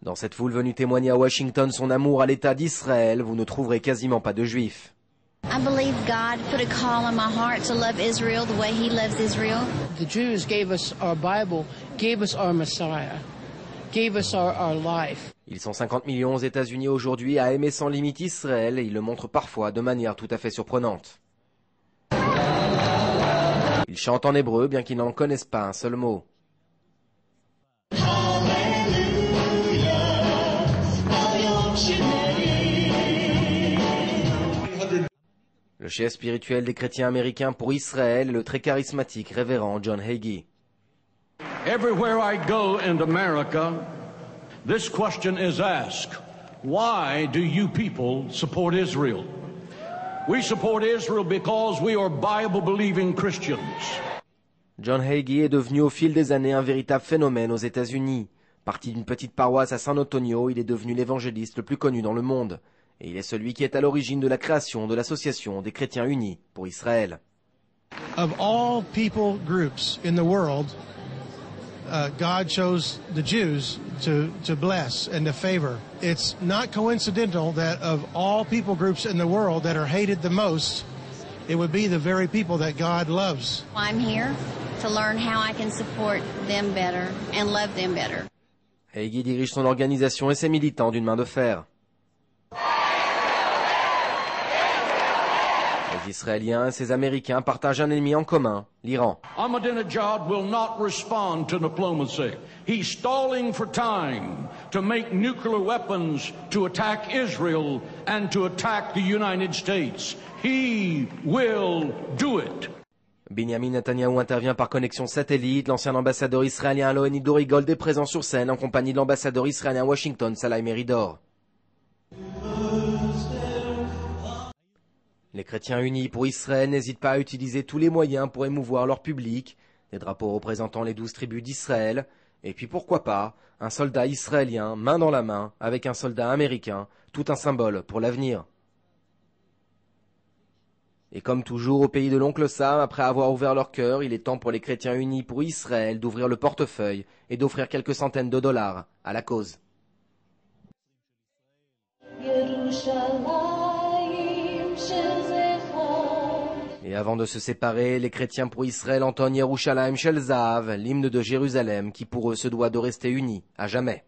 Dans cette foule venue témoigner à Washington son amour à l'État d'Israël, vous ne trouverez quasiment pas de juifs. I believe God put a call in my heart to love Israel the way He loves Israel. The Jews gave us our Bible, gave us our Messiah, gave us our life. Ils sont 50 millions aux États-Unis aujourd'hui à aimer sans limite Israël et ils le montrent parfois de manière tout à fait surprenante. Ils chantent en hébreu bien qu'ils n'en connaissent pas un seul mot. Le chef spirituel des chrétiens américains pour Israël est le très charismatique révérend John Hagee. Everywhere I go in America, this question is asked: why do you people support Israel? We support Israel because we are Bible-believing Christians. John Hagee est devenu au fil des années un véritable phénomène aux États-Unis. Parti d'une petite paroisse à San Antonio, il est devenu l'évangéliste le plus connu dans le monde. Et il est celui qui est à l'origine de la création de l'Association des Chrétiens Unis pour Israël. Of all people groups in the world, God chose the Jews to bless and to favor. It's not coincidental that of all people groups in the world that are hated the most, it would be the very people that God loves. I'm here to learn how I can support them better and love them better. Hagee dirige son organisation et ses militants d'une main de fer. Les Israéliens et ces Américains partagent un ennemi en commun, l'Iran. Ahmadinejad will not respond to diplomacy. He's stalling for time to make nuclear weapons to attack Israel and to attack the United States. He will do it. Benjamin Netanyahou intervient par connexion satellite. L'ancien ambassadeur israélien à l'ONU Dori Gold est présent sur scène en compagnie de l'ambassadeur israélien à Washington, Salah Meridor. Les chrétiens unis pour Israël n'hésitent pas à utiliser tous les moyens pour émouvoir leur public, des drapeaux représentant les 12 tribus d'Israël, et puis pourquoi pas, un soldat israélien main dans la main avec un soldat américain, tout un symbole pour l'avenir. Et comme toujours au pays de l'oncle Sam, après avoir ouvert leur cœur, il est temps pour les chrétiens unis pour Israël d'ouvrir le portefeuille et d'offrir quelques centaines de dollars à la cause. Et avant de se séparer, les chrétiens pour Israël entonnent Yerushalayim Shel Zahav, l'hymne de Jérusalem qui pour eux se doit de rester unis à jamais.